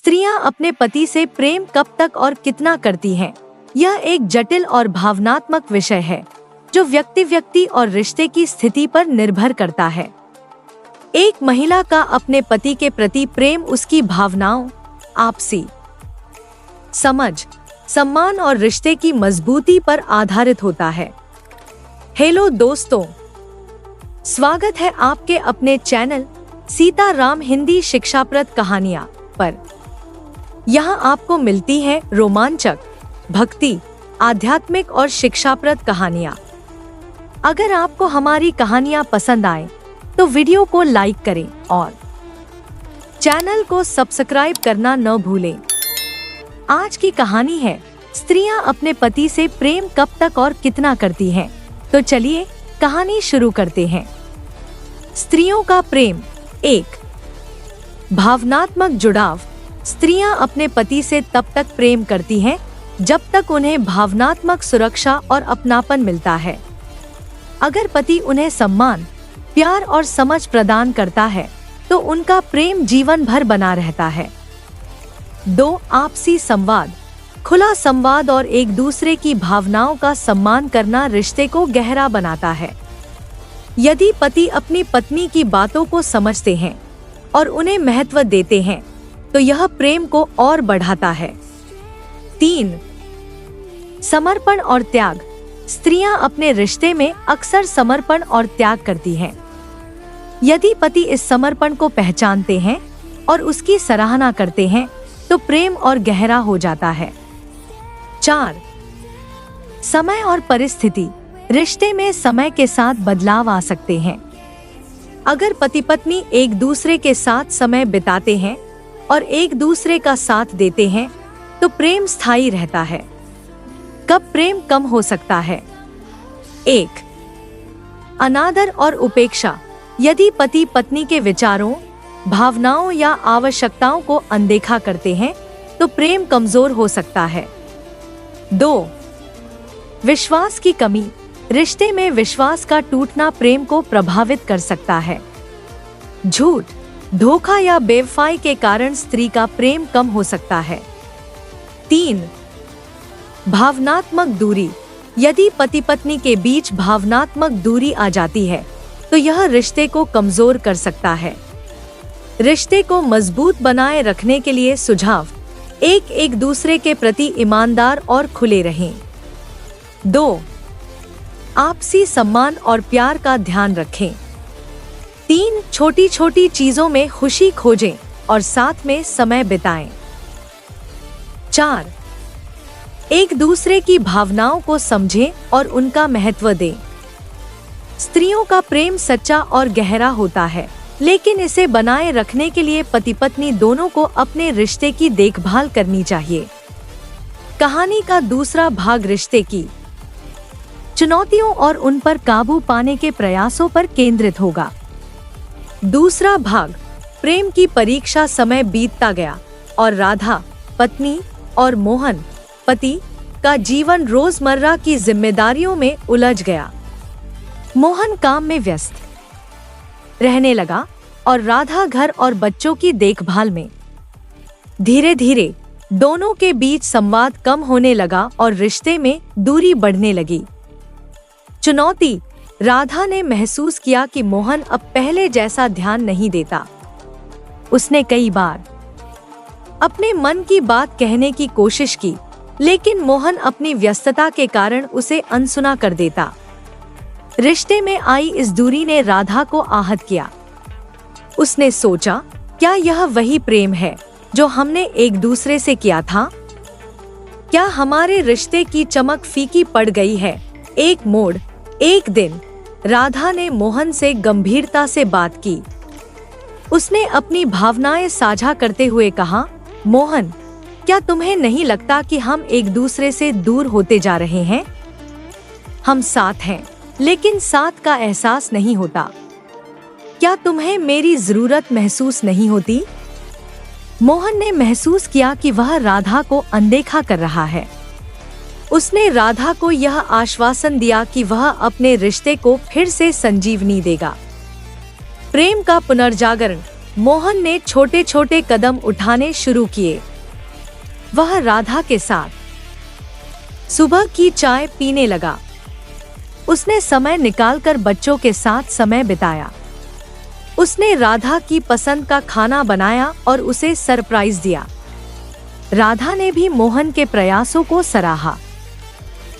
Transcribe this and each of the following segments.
स्त्रियां अपने पति से प्रेम कब तक और कितना करती हैं? यह एक जटिल और भावनात्मक विषय है जो व्यक्ति और रिश्ते की स्थिति पर निर्भर करता है। एक महिला का अपने पति के प्रति प्रेम उसकी भावनाओं, आपसी समझ, सम्मान और रिश्ते की मजबूती पर आधारित होता है। हेलो दोस्तों, स्वागत है आपके अपने चैनल सीताराम हिंदी शिक्षाप्रद कहानियाँ पर। यहाँ आपको मिलती है रोमांचक, भक्ति, आध्यात्मिक और शिक्षाप्रद कहानियाँ। अगर आपको हमारी कहानियाँ पसंद आए तो वीडियो को लाइक करें और चैनल को सब्सक्राइब करना न भूलें। आज की कहानी है स्त्रियां अपने पति से प्रेम कब तक और कितना करती हैं। तो चलिए कहानी शुरू करते हैं। स्त्रियों का प्रेम। 1। भावनात्मक जुड़ाव। स्त्रियां अपने पति से तब तक प्रेम करती हैं जब तक उन्हें भावनात्मक सुरक्षा और अपनापन मिलता है। अगर पति उन्हें सम्मान, प्यार और समझ प्रदान करता है तो उनका प्रेम जीवन भर बना रहता है। 2। आपसी संवाद। खुला संवाद और एक दूसरे की भावनाओं का सम्मान करना रिश्ते को गहरा बनाता है। यदि पति अपनी पत्नी की बातों को समझते हैं और उन्हें महत्व देते हैं तो यह प्रेम को और बढ़ाता है। 3। समर्पण और त्याग। स्त्रियां अपने रिश्ते में अक्सर समर्पण और त्याग करती हैं। यदि पति इस समर्पण को पहचानते हैं और उसकी सराहना करते हैं तो प्रेम और गहरा हो जाता है। 4। समय और परिस्थिति। रिश्ते में समय के साथ बदलाव आ सकते हैं। अगर पति पत्नी एक दूसरे के साथ समय बिताते हैं और एक दूसरे का साथ देते हैं तो प्रेम स्थायी रहता है। कब प्रेम कम हो सकता है? 1। अनादर और उपेक्षा। यदि पति पत्नी के विचारों, भावनाओं या आवश्यकताओं को अनदेखा करते हैं तो प्रेम कमजोर हो सकता है। 2। विश्वास की कमी। रिश्ते में विश्वास का टूटना प्रेम को प्रभावित कर सकता है। झूठ, धोखा या बेवफाई के कारण स्त्री का प्रेम कम हो सकता है। 3। भावनात्मक दूरी। यदि पति पत्नी के बीच भावनात्मक दूरी आ जाती है तो यह रिश्ते को कमजोर कर सकता है। रिश्ते को मजबूत बनाए रखने के लिए सुझाव। एक दूसरे के प्रति ईमानदार और खुले रहें। 2। आपसी सम्मान और प्यार का ध्यान रखें। 3। छोटी छोटी चीजों में खुशी खोजें और साथ में समय बिताएं। 4। एक दूसरे की भावनाओं को समझें और उनका महत्व दें। स्त्रियों का प्रेम सच्चा और गहरा होता है, लेकिन इसे बनाए रखने के लिए पति पत्नी दोनों को अपने रिश्ते की देखभाल करनी चाहिए। कहानी का दूसरा भाग रिश्ते की चुनौतियों और उन पर काबू पाने के प्रयासों पर केंद्रित होगा। दूसरा भाग प्रेम की परीक्षा। समय बीतता गया और राधा, पत्नी, और मोहन, पति, का जीवन रोजमर्रा की जिम्मेदारियों में उलझ गया। मोहन काम में व्यस्त रहने लगा और राधा घर और बच्चों की देखभाल में। धीरे धीरे दोनों के बीच संवाद कम होने लगा और रिश्ते में दूरी बढ़ने लगी। चुनौती। राधा ने महसूस किया कि मोहन अब पहले जैसा ध्यान नहीं देता। उसने कई बार अपने मन की बात कहने की कोशिश की, लेकिन मोहन अपनी व्यस्तता के कारण उसे अनसुना कर देता। रिश्ते में आई इस दूरी ने राधा को आहत किया। उसने सोचा, क्या यह वही प्रेम है जो हमने एक दूसरे से किया था? क्या हमारे रिश्ते की चमक फीकी पड़ गई है? एक मोड़। एक दिन राधा ने मोहन से गंभीरता से बात की। उसने अपनी भावनाएं साझा करते हुए कहा, मोहन, क्या तुम्हें नहीं लगता कि हम एक दूसरे से दूर होते जा रहे हैं? हम साथ हैं, लेकिन साथ का एहसास नहीं होता। क्या तुम्हें मेरी जरूरत महसूस नहीं होती? मोहन ने महसूस किया कि वह राधा को अनदेखा कर रहा है। उसने राधा को यह आश्वासन दिया कि वह अपने रिश्ते को फिर से संजीवनी देगा। प्रेम का पुनर्जागरण। मोहन ने छोटे छोटे कदम उठाने शुरू किए। वह राधा के साथ सुबह की चाय पीने लगा। उसने समय निकालकर बच्चों के साथ समय बिताया। उसने राधा की पसंद का खाना बनाया और उसे सरप्राइज दिया। राधा ने भी मोहन के प्रयासों को सराहा।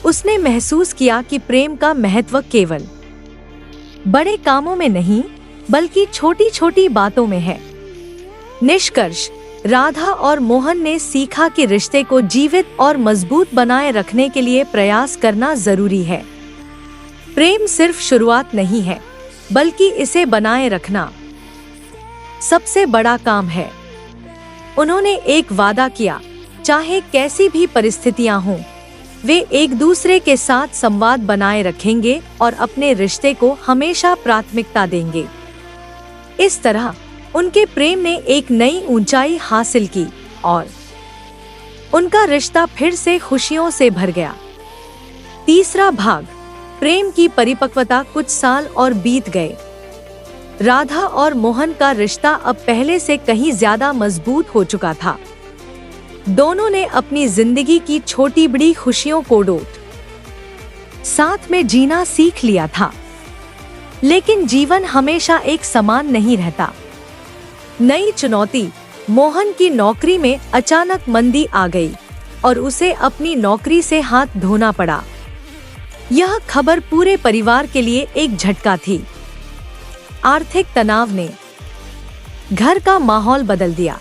उसने महसूस किया कि प्रेम का महत्व केवल बड़े कामों में नहीं, बल्कि छोटी छोटी बातों में है। निष्कर्ष, राधा और मोहन ने सीखा कि रिश्ते को जीवित और मजबूत बनाए रखने के लिए प्रयास करना जरूरी है। प्रेम सिर्फ शुरुआत नहीं है, बल्कि इसे बनाए रखना सबसे बड़ा काम है। उन्होंने एक वादा किया, चाहे कैसी भी परिस्थितियां हों, वे एक दूसरे के साथ संवाद बनाए रखेंगे और अपने रिश्ते को हमेशा प्राथमिकता देंगे। इस तरह उनके प्रेम ने एक नई ऊंचाई हासिल की और उनका रिश्ता फिर से खुशियों से भर गया। तीसरा भाग, प्रेम की परिपक्वता। कुछ साल और बीत गए। राधा और मोहन का रिश्ता अब पहले से कहीं ज्यादा मजबूत हो चुका था। दोनों ने अपनी जिंदगी की छोटी बड़ी खुशियों को साथ में जीना सीख लिया था। लेकिन जीवन हमेशा एक समान नहीं रहता। नई चुनौती, मोहन की नौकरी में अचानक मंदी आ गई और उसे अपनी नौकरी से हाथ धोना पड़ा। यह खबर पूरे परिवार के लिए एक झटका थी। आर्थिक तनाव ने घर का माहौल बदल दिया।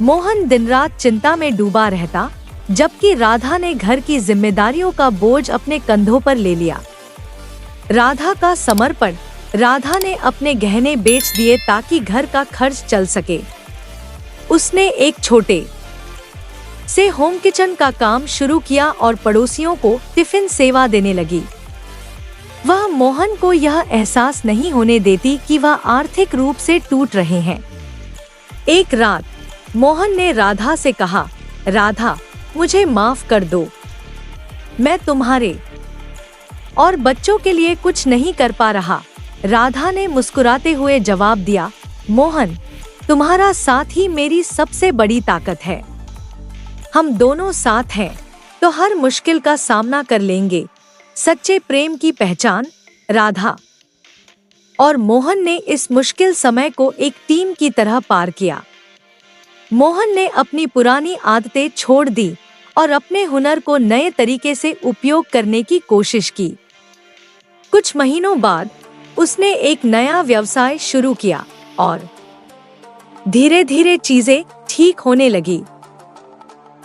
मोहन दिन रात चिंता में डूबा रहता, जबकि राधा ने घर की जिम्मेदारियों का बोझ अपने कंधों पर ले लिया। राधा का समर्पण, राधा ने अपने गहने बेच दिए ताकि घर का खर्च चल सके। उसने एक छोटे से होम किचन का काम शुरू किया और पड़ोसियों को टिफिन सेवा देने लगी। वह मोहन को यह एहसास नहीं होने देती कि वह आर्थिक रूप से टूट रहे हैं। एक रात मोहन ने राधा से कहा, राधा, मुझे माफ कर दो। मैं तुम्हारे और बच्चों के लिए कुछ नहीं कर पा रहा। राधा ने मुस्कुराते हुए जवाब दिया, मोहन, तुम्हारा साथ ही मेरी सबसे बड़ी ताकत है। हम दोनों साथ हैं तो हर मुश्किल का सामना कर लेंगे। सच्चे प्रेम की पहचान। राधा और मोहन ने इस मुश्किल समय को एक टीम की तरह पार किया। मोहन ने अपनी पुरानी आदतें छोड़ दी और अपने हुनर को नए तरीके से उपयोग करने की कोशिश की। कुछ महीनों बाद उसने एक नया व्यवसाय शुरू किया और धीरे धीरे चीजें ठीक होने लगी।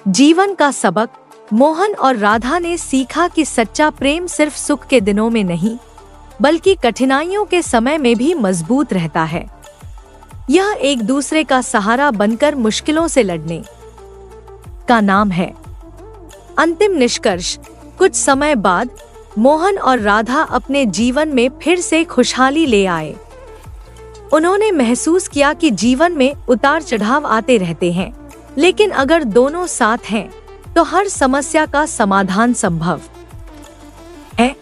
जीवन का सबक, मोहन और राधा ने सीखा कि सच्चा प्रेम सिर्फ सुख के दिनों में नहीं, बल्कि कठिनाइयों के समय में भी मजबूत रहता है। यह एक दूसरे का सहारा बनकर मुश्किलों से लड़ने का नाम है। अंतिम निष्कर्ष, कुछ समय बाद मोहन और राधा अपने जीवन में फिर से खुशहाली ले आए। उन्होंने महसूस किया कि जीवन में उतार चढ़ाव आते रहते हैं, लेकिन अगर दोनों साथ हैं तो हर समस्या का समाधान संभव है।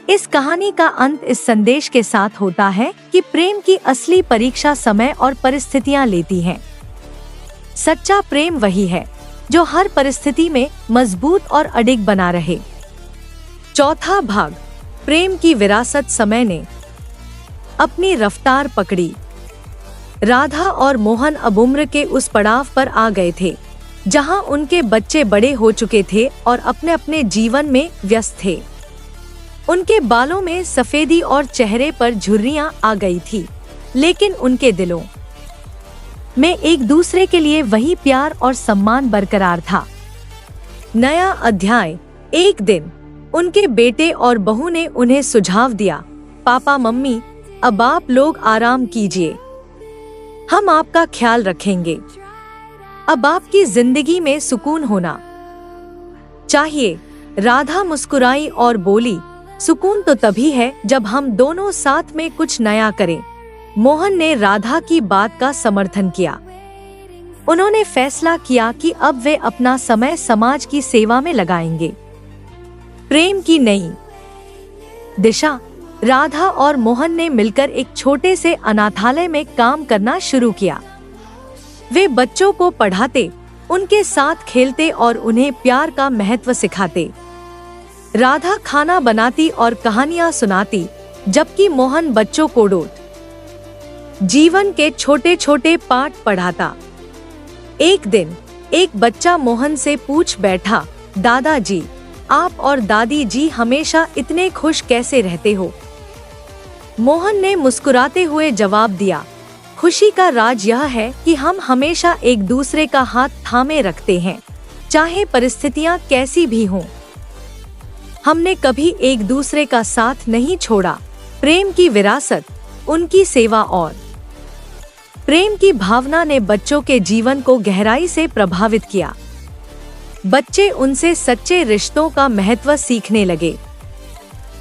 इस कहानी का अंत इस संदेश के साथ होता है कि प्रेम की असली परीक्षा समय और परिस्थितियां लेती हैं। सच्चा प्रेम वही है जो हर परिस्थिति में मजबूत और अडिग बना रहे। चौथा भाग, प्रेम की विरासत। समय ने अपनी रफ्तार पकड़ी। राधा और मोहन अब उम्र के उस पड़ाव पर आ गए थे जहां उनके बच्चे बड़े हो चुके थे और अपने अपने जीवन में व्यस्त थे। उनके बालों में सफेदी और चेहरे पर झुर्रियां आ गई थी, लेकिन उनके दिलों में एक दूसरे के लिए वही प्यार और सम्मान बरकरार था। नया अध्याय। एक दिन उनके बेटे और बहू ने उन्हें सुझाव दिया, पापा मम्मी, अब आप लोग आराम कीजिए, हम आपका ख्याल रखेंगे। अब आपकी जिंदगी में सुकून होना चाहिए। राधा मुस्कुराई और बोली, सुकून तो तभी है जब हम दोनों साथ में कुछ नया करें। मोहन ने राधा की बात का समर्थन किया। उन्होंने फैसला किया कि अब वे अपना समय समाज की सेवा में लगाएंगे। प्रेम की नई दिशा। राधा और मोहन ने मिलकर एक छोटे से अनाथालय में काम करना शुरू किया। वे बच्चों को पढ़ाते, उनके साथ खेलते और उन्हें प्यार का महत्व सिखाते। राधा खाना बनाती और कहानियां सुनाती, जबकि मोहन बच्चों को जीवन के छोटे छोटे पाठ पढ़ाता। एक दिन एक बच्चा मोहन से पूछ बैठा, दादाजी, आप और दादी जी हमेशा इतने खुश कैसे रहते हो? मोहन ने मुस्कुराते हुए जवाब दिया, खुशी का राज यह है कि हम हमेशा एक दूसरे का हाथ थामे रखते हैं, चाहे परिस्थितियां कैसी भी हों। हमने कभी एक दूसरे का साथ नहीं छोड़ा। प्रेम की विरासत, उनकी सेवा और प्रेम की भावना ने बच्चों के जीवन को गहराई से प्रभावित किया। बच्चे उनसे सच्चे रिश्तों का महत्व सीखने लगे।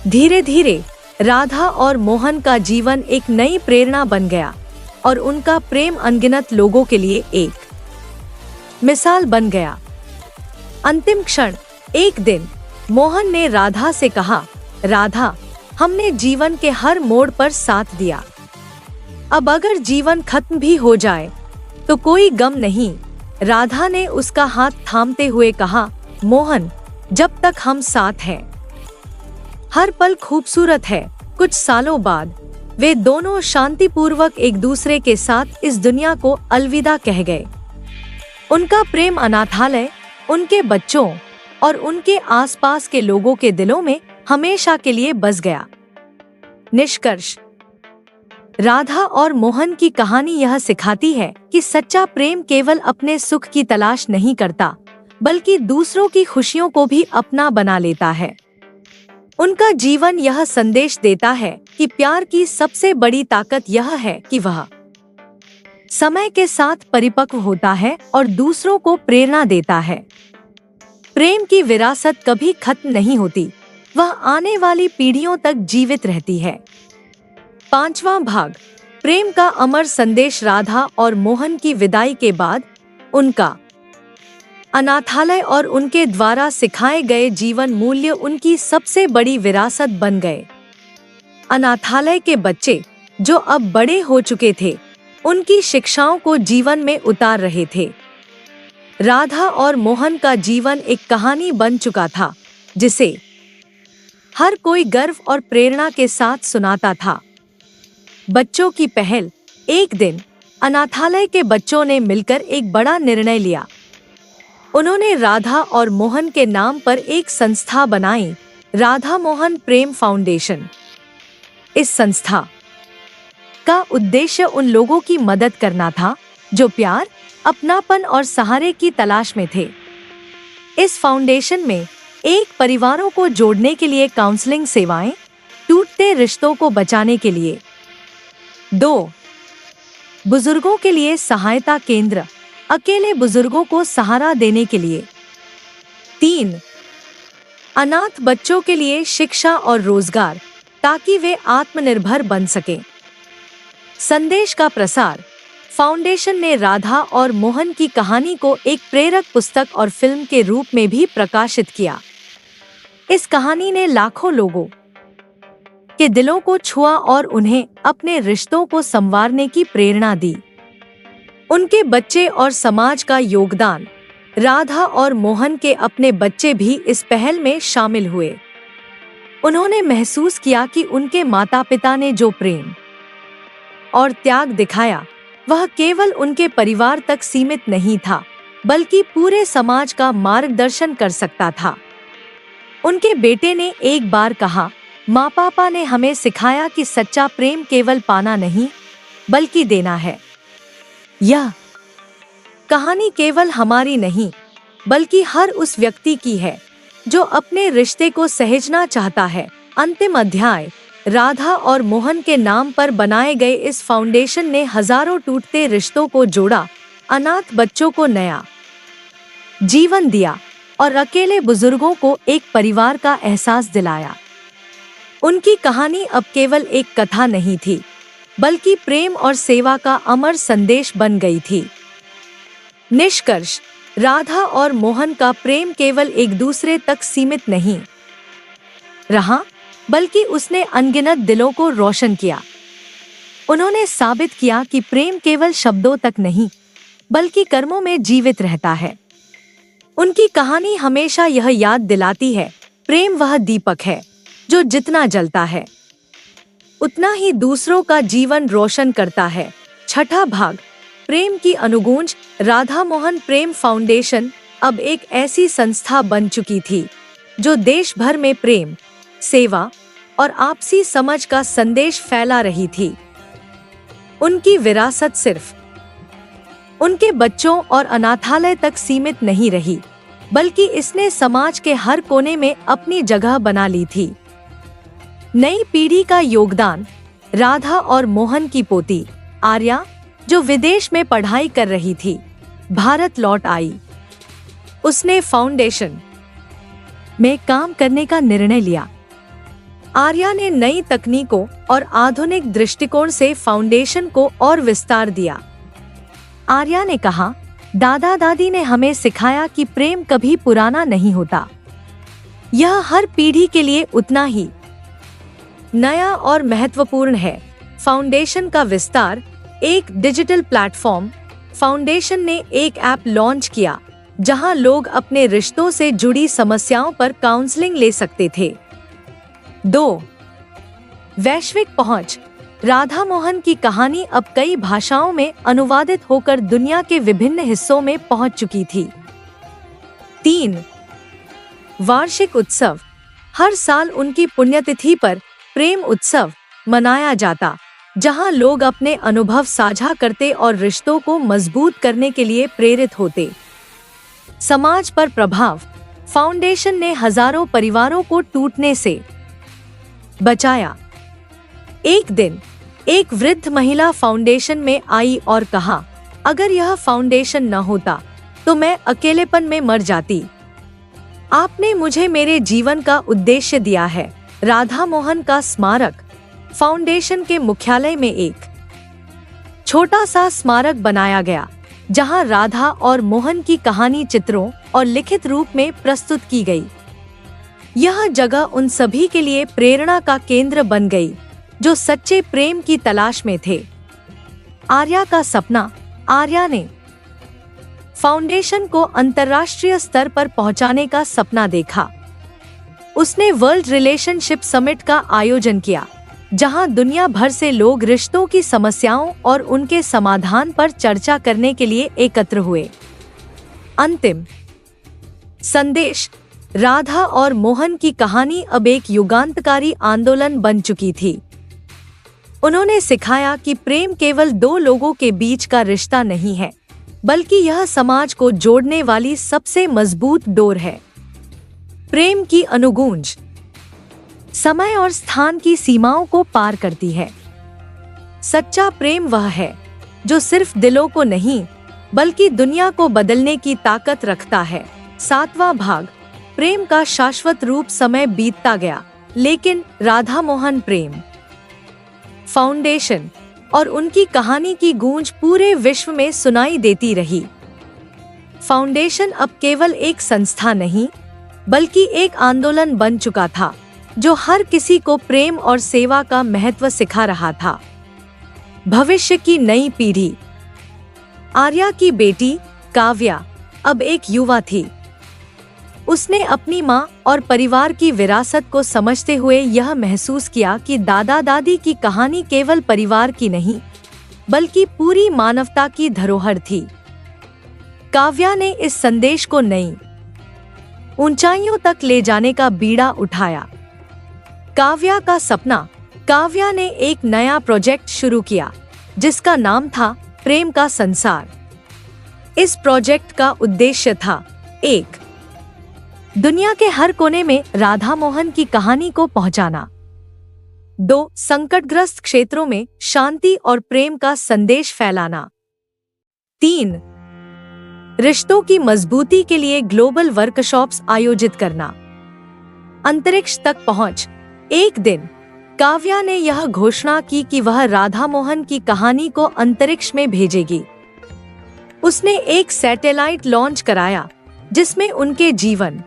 धीरे धीरे राधा और मोहन का जीवन एक नई प्रेरणा बन गया और उनका प्रेम अनगिनत लोगों के लिए एक मिसाल बन गया। अंतिम क्षण, एक दिन मोहन ने राधा से कहा, राधा, हमने जीवन के हर मोड़ पर साथ दिया। अब अगर जीवन खत्म भी हो जाए तो कोई गम नहीं। राधा ने उसका हाथ थामते हुए कहा, मोहन, जब तक हम साथ हैं, हर पल खूबसूरत है। कुछ सालों बाद वे दोनों शांतिपूर्वक एक दूसरे के साथ इस दुनिया को अलविदा कह गए। उनका प्रेम अनाथालय, उनके बच्चों और उनके आसपास के लोगों के दिलों में हमेशा के लिए बस गया। निष्कर्ष, राधा और मोहन की कहानी यह सिखाती है कि सच्चा प्रेम केवल अपने सुख की तलाश नहीं करता, बल्कि दूसरों की खुशियों को भी अपना बना लेता है। उनका जीवन यह संदेश देता है कि प्यार की सबसे बड़ी ताकत यह है कि वह समय के साथ परिपक्व होता है और दूसरों को प्रेरणा देता है। प्रेम की विरासत कभी खत्म नहीं होती, वह आने वाली पीढ़ियों तक जीवित रहती है। 5वां भाग, प्रेम का अमर संदेश। राधा और मोहन की विदाई के बाद उनका अनाथालय और उनके द्वारा सिखाए गए जीवन मूल्य उनकी सबसे बड़ी विरासत बन गए। अनाथालय के बच्चे, जो अब बड़े हो चुके थे, उनकी शिक्षाओं को जीवन में उतार रहे थे। राधा और मोहन का जीवन एक कहानी बन चुका था, जिसे हर कोई गर्व और प्रेरणा के साथ सुनाता था। बच्चों की पहल। एक दिन अनाथालय के बच्चों ने मिलकर एक बड़ा निर्णय लिया। उन्होंने राधा और मोहन के नाम पर एक संस्था बनाई, राधा मोहन प्रेम फाउंडेशन। इस संस्था का उद्देश्य उन लोगों की मदद करना था जो प्यार, अपनापन और सहारे की तलाश में थे। इस फाउंडेशन में एक, परिवारों को जोड़ने के लिए काउंसलिंग सेवाएं, टूटते रिश्तों को बचाने के लिए। 2, बुजुर्गों के लिए सहायता केंद्र, अकेले बुजुर्गों को सहारा देने के लिए। 3, अनाथ बच्चों के लिए शिक्षा और रोजगार, ताकि वे आत्मनिर्भर बन सकें। संदेश का प्रसार। फाउंडेशन ने राधा और मोहन की कहानी को एक प्रेरक पुस्तक और फिल्म के रूप में भी प्रकाशित किया। इस कहानी ने लाखों लोगों के दिलों को छुआ और उन्हें अपने रिश्तों को संवारने की प्रेरणा दी। उनके बच्चे और समाज का योगदान। राधा और मोहन के अपने बच्चे भी इस पहल में शामिल हुए। उन्होंने महसूस किया कि उनके माता-पिता ने जो प्रेम और त्याग दिखाया, वह केवल उनके परिवार तक सीमित नहीं था, बल्कि पूरे समाज का मार्गदर्शन कर सकता था। उनके बेटे ने एक बार कहा, माँ-पापा ने हमें सिखाया कि सच्चा प्रेम केवल पाना नहीं, बल्कि देना है। यह कहानी केवल हमारी नहीं, बल्कि हर उस व्यक्ति की है जो अपने रिश्ते को सहेजना चाहता है। अंतिम अध्याय। राधा और मोहन के नाम पर बनाए गए इस फाउंडेशन ने हजारों टूटते रिश्तों को जोड़ा, अनाथ बच्चों को नया जीवन दिया और अकेले बुजुर्गों को एक परिवार का एहसास दिलाया। उनकी कहानी अब केवल एक कथा नहीं थी, बल्कि प्रेम और सेवा का अमर संदेश बन गई थी। निष्कर्ष, राधा और मोहन का प्रेम केवल एक दूसरे तक सीमित नहीं रहा, बल्कि उसने अनगिनत दिलों को रोशन किया। उन्होंने साबित किया कि प्रेम केवल शब्दों तक नहीं, बल्कि कर्मों में जीवित रहता है। उनकी कहानी हमेशा यह याद दिलाती है, प्रेम वह दीपक है जो जितना जलता है उतना ही दूसरों का जीवन रोशन करता है। छठा भाग, प्रेम की अनुगूंज। राधा मोहन प्रेम फाउंडेशन अब एक ऐसी संस्था बन चुकी थी जो देश भर में प्रेम, सेवा और आपसी समझ का संदेश फैला रही थी। उनकी विरासत सिर्फ उनके बच्चों और अनाथालय तक सीमित नहीं रही, बल्कि इसने समाज के हर कोने में अपनी जगह बना ली थी। नई पीढ़ी का योगदान। राधा और मोहन की पोती आर्या, जो विदेश में पढ़ाई कर रही थी, भारत लौट आई। उसने फाउंडेशन में काम करने का निर्णय लिया। आर्या ने नई तकनीकों और आधुनिक दृष्टिकोण से फाउंडेशन को और विस्तार दिया। आर्या ने कहा, दादा दादी ने हमें सिखाया कि प्रेम कभी पुराना नहीं होता। यह हर पीढ़ी के लिए उतना ही नया और महत्वपूर्ण है। फाउंडेशन का विस्तार। एक डिजिटल प्लेटफॉर्म। फाउंडेशन ने एक ऐप लॉन्च किया जहां लोग अपने रिश्तों से जुड़ी समस्याओं पर काउंसलिंग ले सकते थे। 2. वैश्विक पहुंच। राधा मोहन की कहानी अब कई भाषाओं में अनुवादित होकर दुनिया के विभिन्न हिस्सों में पहुंच चुकी थी। 3. वार्षिक उत्सव। हर साल उनकी पुण्यतिथि पर प्रेम उत्सव मनाया जाता, जहां लोग अपने अनुभव साझा करते और रिश्तों को मजबूत करने के लिए प्रेरित होते। समाज पर प्रभाव। फाउंडेशन ने हजारों परिवारों को टूटने से बचाया। एक दिन एक वृद्ध महिला फाउंडेशन में आई और कहा, अगर यह फाउंडेशन न होता तो मैं अकेलेपन में मर जाती। आपने मुझे मेरे जीवन का उद्देश्य दिया है। राधा मोहन का स्मारक। फाउंडेशन के मुख्यालय में एक छोटा सा स्मारक बनाया गया, जहां राधा और मोहन की कहानी चित्रों और लिखित रूप में प्रस्तुत की गई। यह जगह उन सभी के लिए प्रेरणा का केंद्र बन गई जो सच्चे प्रेम की तलाश में थे। आर्या का सपना। आर्या ने फाउंडेशन को अंतर्राष्ट्रीय स्तर पर पहुंचाने का सपना देखा। उसने वर्ल्ड रिलेशनशिप समिट का आयोजन किया, जहां दुनिया भर से लोग रिश्तों की समस्याओं और उनके समाधान पर चर्चा करने के लिए एकत्र हुए। अंतिम संदेश। राधा और मोहन की कहानी अब एक युगांतकारी आंदोलन बन चुकी थी। उन्होंने सिखाया कि प्रेम केवल दो लोगों के बीच का रिश्ता नहीं है, बल्कि यह समाज को जोड़ने वाली सबसे मजबूत डोर है। प्रेम की अनुगूंज समय और स्थान की सीमाओं को पार करती है। सच्चा प्रेम वह है जो सिर्फ दिलों को नहीं, बल्कि दुनिया को बदलने की ताकत रखता है। 7वां भाग, प्रेम का शाश्वत रूप। समय बीतता गया, लेकिन राधा मोहन प्रेम फाउंडेशन और उनकी कहानी की गूंज पूरे विश्व में सुनाई देती रही। फाउंडेशन अब केवल एक संस्था नहीं, बल्कि एक आंदोलन बन चुका था जो हर किसी को प्रेम और सेवा का महत्व सिखा रहा था। भविष्य की नई पीढ़ी। आर्या की बेटी काव्या अब एक युवा थी। उसने अपनी माँ और परिवार की विरासत को समझते हुए यह महसूस किया कि दादा दादी की कहानी केवल परिवार की नहीं, बल्कि पूरी मानवता की धरोहर थी। काव्या ने इस संदेश को नई ऊंचाइयों तक ले जाने का बीड़ा उठाया। काव्या का सपना। काव्या ने एक नया प्रोजेक्ट शुरू किया जिसका नाम था प्रेम का संसार। इस प्रोजेक्ट का उद्देश्य था 1. दुनिया के हर कोने में राधा मोहन की कहानी को पहुंचाना। 2. संकटग्रस्त क्षेत्रों में शांति और प्रेम का संदेश फैलाना। 3. रिश्तों की मजबूती के लिए ग्लोबल वर्कशॉप्स आयोजित करना। अंतरिक्ष तक पहुंच। एक दिन काव्या ने यह घोषणा की कि वह राधा मोहन की कहानी को अंतरिक्ष में भेजेगी। उसने एक सैटेलाइट लॉन्च कराया जिसमें उनके जीवन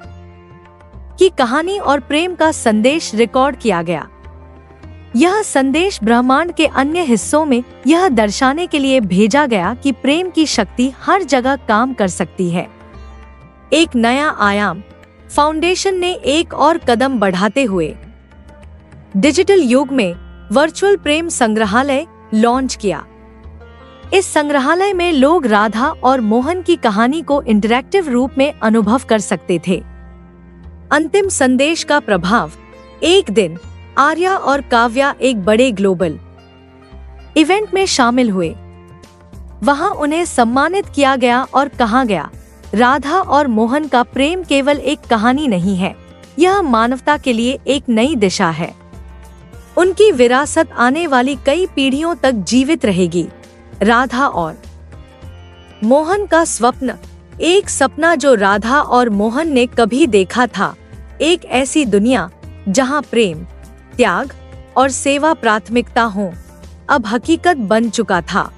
की कहानी और प्रेम का संदेश रिकॉर्ड किया गया। यह संदेश ब्रह्मांड के अन्य हिस्सों में यह दर्शाने के लिए भेजा गया कि प्रेम की शक्ति हर जगह काम कर सकती है। एक नया आयाम। फाउंडेशन ने एक और कदम बढ़ाते हुए डिजिटल युग में वर्चुअल प्रेम संग्रहालय लॉन्च किया। इस संग्रहालय में लोग राधा और मोहन की कहानी को इंटरैक्टिव रूप में अनुभव कर सकते थे। अंतिम संदेश का प्रभाव। एक दिन आर्या और काव्या एक बड़े ग्लोबल इवेंट में शामिल हुए। वहां उन्हें सम्मानित किया गया और कहा गया, राधा और मोहन का प्रेम केवल एक कहानी नहीं है, यह मानवता के लिए एक नई दिशा है। उनकी विरासत आने वाली कई पीढ़ियों तक जीवित रहेगी। राधा और मोहन का स्वप्न। एक सपना जो राधा और मोहन ने कभी देखा था, एक ऐसी दुनिया जहां प्रेम, त्याग और सेवा प्राथमिकता हो, अब हकीकत बन चुका था।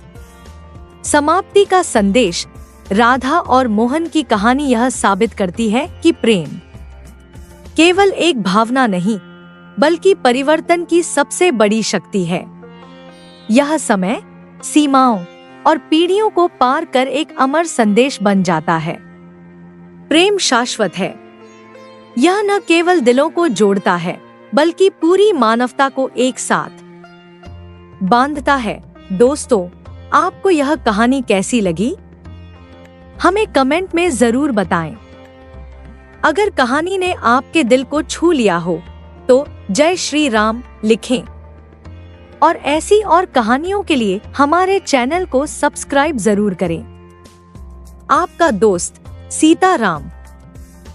समाप्ति का संदेश। राधा और मोहन की कहानी यह साबित करती है कि प्रेम केवल एक भावना नहीं, बल्कि परिवर्तन की सबसे बड़ी शक्ति है। यह समय, सीमाओं और पीढ़ियों को पार कर एक अमर संदेश बन जाता है। प्रेम शाश्वत है। यह न केवल दिलों को जोड़ता है, बल्कि पूरी मानवता को एक साथ बांधता है। दोस्तों, आपको यह कहानी कैसी लगी? हमें कमेंट में जरूर बताएं। अगर कहानी ने आपके दिल को छू लिया हो तो जय श्री राम लिखें और ऐसी और कहानियों के लिए हमारे चैनल को सब्सक्राइब जरूर करें। आपका दोस्त सीताराम।